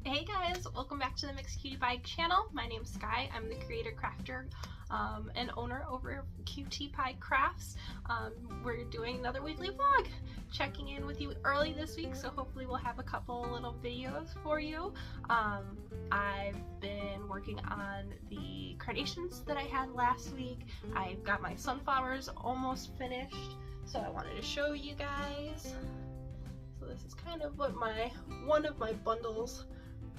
Hey guys, welcome back to the Mixed Cutie Pie channel. My name's Sky. I'm the creator, crafter, and owner over Cutie Pie Crafts. We're doing another weekly vlog, checking in with you early this week, so hopefully we'll have a couple little videos for you. I've been working on the carnations that I had last week. I've got my sunflowers almost finished, so I wanted to show you guys. So this is kind of what one of my bundles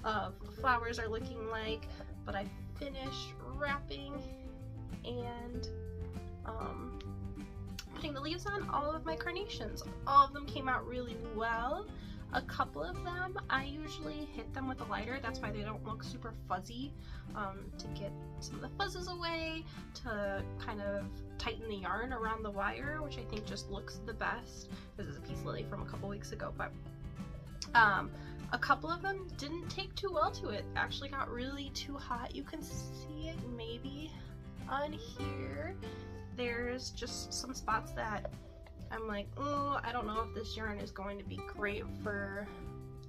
of flowers are looking like, but I finished wrapping and putting the leaves on all of my carnations. All of them came out really well. A couple of them, I usually hit them with a lighter. That's why they don't look super fuzzy, to get some of the fuzzes away, to kind of tighten the yarn around the wire, which I think just looks the best. This is a Peace Lily from a couple weeks ago, but a couple of them didn't take too well to it. Actually got really too hot. You can see it maybe on here. There's just some spots that I'm like, oh, I don't know if this yarn is going to be great for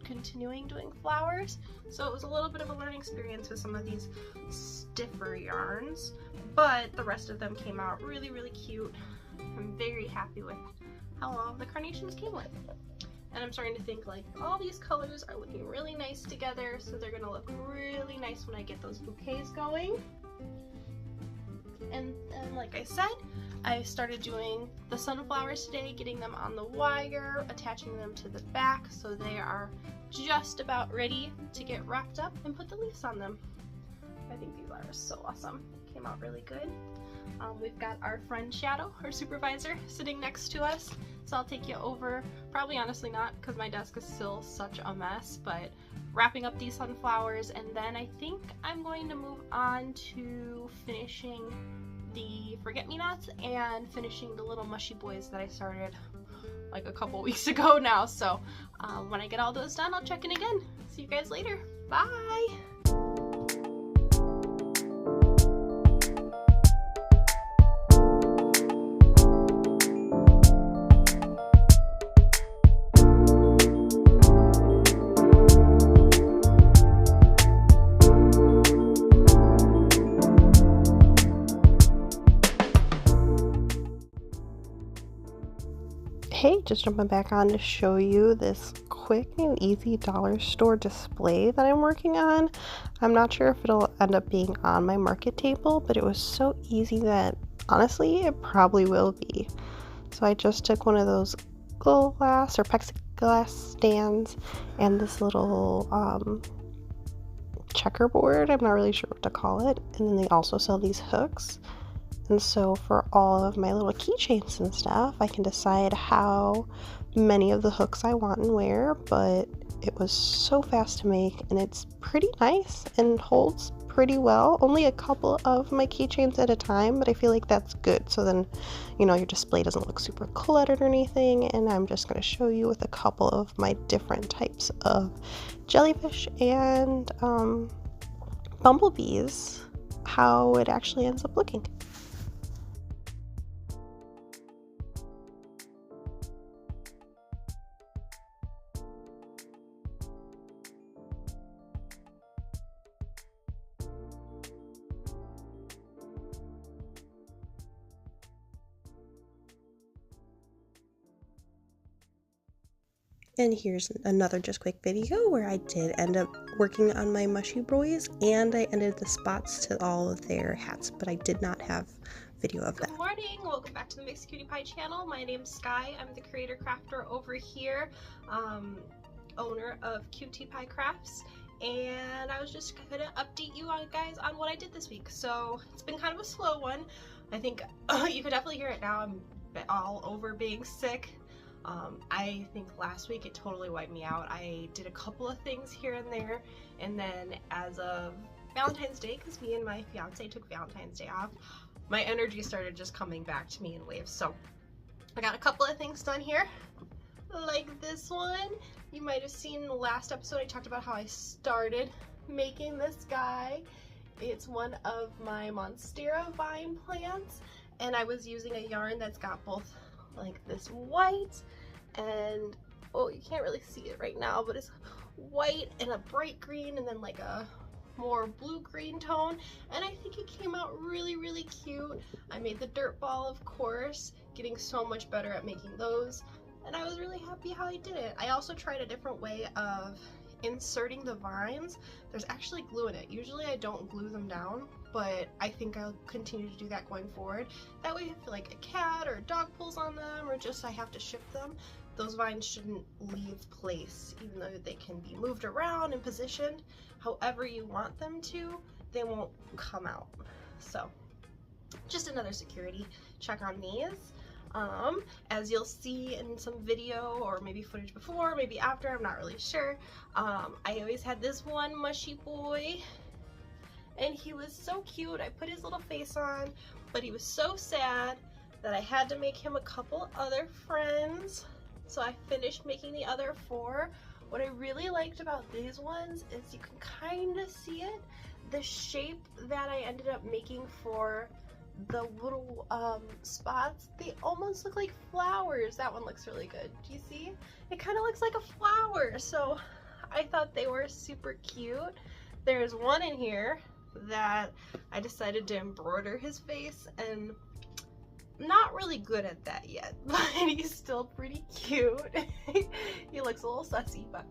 continuing doing flowers. So it was a little bit of a learning experience with some of these stiffer yarns, but the rest of them came out really, really cute. I'm very happy with how all of the carnations came with. And I'm starting to think like all these colors are looking really nice together, so they're gonna look really nice when I get those bouquets going. And then, like I said, I started doing the sunflowers today, getting them on the wire, attaching them to the back, so they are just about ready to get wrapped up and put the leaves on them. I think these are so awesome. Came out really good. We've got our friend Shadow, our supervisor, sitting next to us, so I'll take you over, probably honestly not because my desk is still such a mess, but wrapping up these sunflowers, and then I think I'm going to move on to finishing the forget-me-nots and finishing the little mushy boys that I started like a couple weeks ago now. So when I get all those done, I'll check in again. See you guys later. Bye! Hey, just jumping back on to show you this quick and easy dollar store display that I'm working on. I'm not sure if it'll end up being on my market table, but it was so easy that honestly it probably will be. So I just took one of those glass or plexiglass stands and this little checkerboard, I'm not really sure what to call it, and then they also sell these hooks. And so for all of my little keychains and stuff, I can decide how many of the hooks I want and where, but it was so fast to make and it's pretty nice and holds pretty well. Only a couple of my keychains at a time, but I feel like that's good. So then, you know, your display doesn't look super cluttered or anything. And I'm just going to show you with a couple of my different types of jellyfish and bumblebees how it actually ends up looking. And here's another just quick video where I did end up working on my mushy boys and I ended the spots to all of their hats, but I did not have video of that. Good morning, welcome back to the Mixed Cutie Pie channel. My name's Sky. I'm the creator crafter over here, owner of Cutie Pie Crafts, and I was just gonna update you guys on what I did this week. So it's been kind of a slow one. I think you could definitely hear it now. I'm all over being sick. I think last week it totally wiped me out. I did a couple of things here and there, and then as of Valentine's Day, because me and my fiance took Valentine's Day off, my energy started just coming back to me in waves. So I got a couple of things done here, like this one. You might have seen in the last episode I talked about how I started making this guy. It's one of my Monstera vine plants, and I was using a yarn that's got both like this white and, oh, you can't really see it right now, but it's white and a bright green and then like a more blue-green tone, and I think it came out really, really cute. I made the dirt ball, of course, getting so much better at making those, and I was really happy how I did it. I also tried a different way of inserting the vines. There's actually glue in it. Usually I don't glue them down, but I think I'll continue to do that going forward. That way if like a cat or a dog pulls on them, or just I have to ship them, those vines shouldn't leave place, even though they can be moved around and positioned however you want them to, they won't come out. So just another security check on these. As you'll see in some video or maybe footage before, maybe after, I'm not really sure, I always had this one mushy boy, and he was so cute. I put his little face on, but he was so sad that I had to make him a couple other friends. So I finished making the other 4. What I really liked about these ones is you can kind of see it. The shape that I ended up making for the little spots, they almost look like flowers. That one looks really good. Do you see? It kind of looks like a flower. So I thought they were super cute. There's one in here that I decided to embroider his face, and not really good at that yet, but he's still pretty cute. He looks a little sussy, but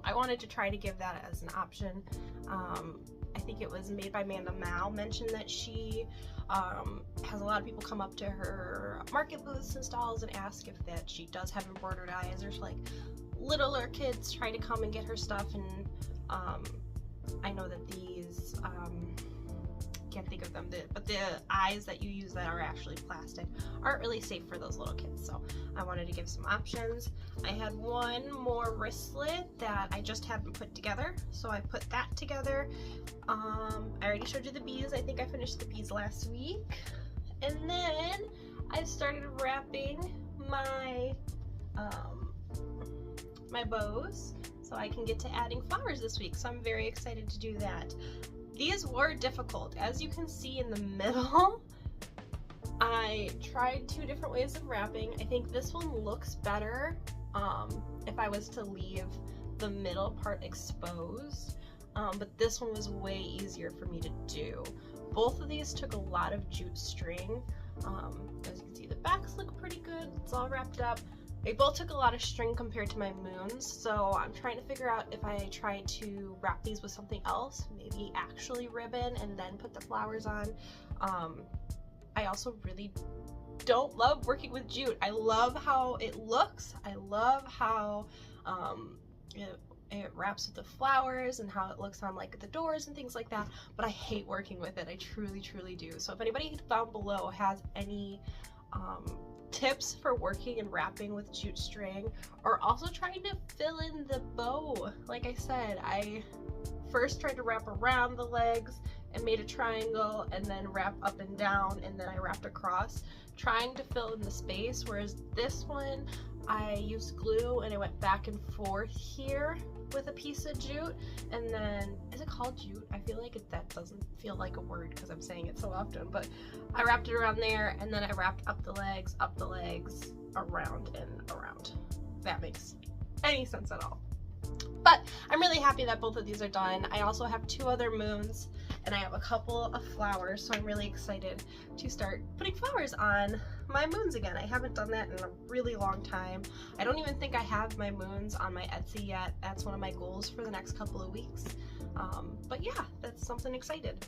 I wanted to try to give that as an option. I think it was made by Amanda Mao, mentioned that she has a lot of people come up to her market booths and stalls and ask if that she does have embroidered eyes. There's like littler kids try to come and get her stuff, and I know that these can't think of them, but the eyes that you use that are actually plastic aren't really safe for those little kids, so I wanted to give some options. I had one more wristlet that I just haven't put together, so I put that together. I already showed you the bees. I think I finished the bees last week, and then I started wrapping my my bows so I can get to adding flowers this week, so I'm very excited to do that. These were difficult. As you can see in the middle, I tried 2 different ways of wrapping. I think this one looks better if I was to leave the middle part exposed, but this one was way easier for me to do. Both of these took a lot of jute string. As you can see, the backs look pretty good. It's all wrapped up. They both took a lot of string compared to my moons, so I'm trying to figure out if I try to wrap these with something else, maybe actually ribbon and then put the flowers on. I also really don't love working with jute. I love how it looks. I love how it wraps with the flowers and how it looks on like the doors and things like that, but I hate working with it. I truly, truly do. So if anybody down below has any tips for working and wrapping with jute string, or also trying to fill in the bow. Like I said, I first tried to wrap around the legs and made a triangle, and then wrap up and down, and then I wrapped across, trying to fill in the space, whereas this one I used glue and I went back and forth here with a piece of jute. And then, is it called jute? I feel like that doesn't feel like a word because I'm saying it so often, but I wrapped it around there, and then I wrapped up the legs, around and around. If that makes any sense at all. But I'm really happy that both of these are done. I also have 2 other moons, and I have a couple of flowers, so I'm really excited to start putting flowers on my moons again. I haven't done that in a really long time. I don't even think I have my moons on my Etsy yet. That's one of my goals for the next couple of weeks. But yeah, that's something excited.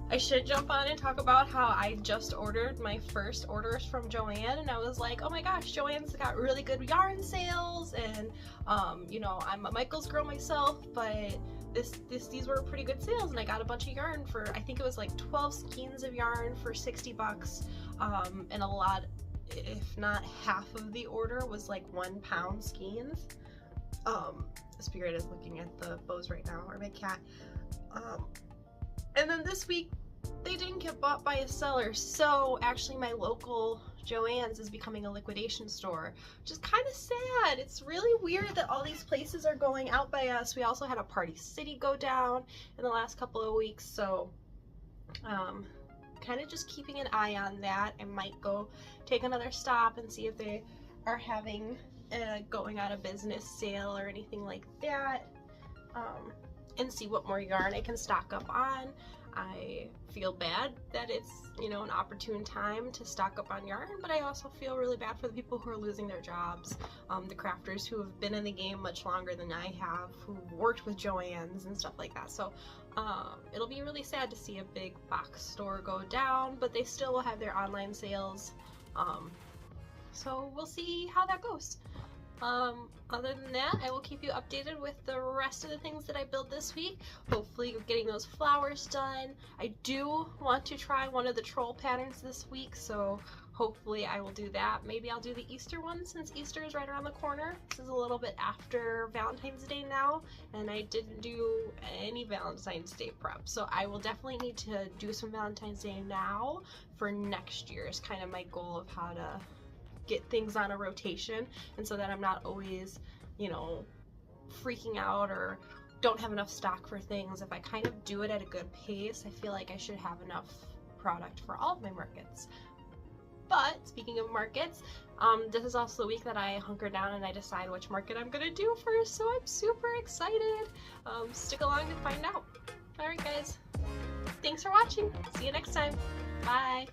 I should jump on and talk about how I just ordered my first orders from Joann, and I was like, oh my gosh, Joann's got really good yarn sales, and you know, I'm a Michaels girl myself, but these were pretty good sales, and I got a bunch of yarn for, I think it was like 12 skeins of yarn for 60 bucks, and a lot, if not half of the order was like 1 pound skeins. Spirit is looking at the bows right now, or my cat. And then this week, they didn't get bought by a seller, so actually my local Joann's is becoming a liquidation store, which is kind of sad. It's really weird that all these places are going out by us. We also had a Party City go down in the last couple of weeks, so kind of just keeping an eye on that. I might go take another stop and see if they are having going out of business sale or anything like that, and see what more yarn I can stock up on. I feel bad that it's, you know, an opportune time to stock up on yarn, but I also feel really bad for the people who are losing their jobs, the crafters who have been in the game much longer than I have, who've worked with Joann's and stuff like that. So it'll be really sad to see a big box store go down, but they still will have their online sales. So we'll see how that goes. Other than that, I will keep you updated with the rest of the things that I built this week. Hopefully getting those flowers done. I do want to try one of the troll patterns this week, so hopefully I will do that. Maybe I'll do the Easter one since Easter is right around the corner. This is a little bit after Valentine's Day now, and I didn't do any Valentine's Day prep, so I will definitely need to do some Valentine's Day now for next year is kind of my goal of how to get things on a rotation, and so that I'm not always, you know, freaking out or don't have enough stock for things. If I kind of do it at a good pace, I feel like I should have enough product for all of my markets. But speaking of markets, this is also the week that I hunker down and I decide which market I'm gonna do first, so I'm super excited. Stick along to find out. Alright guys, thanks for watching. See you next time. Bye.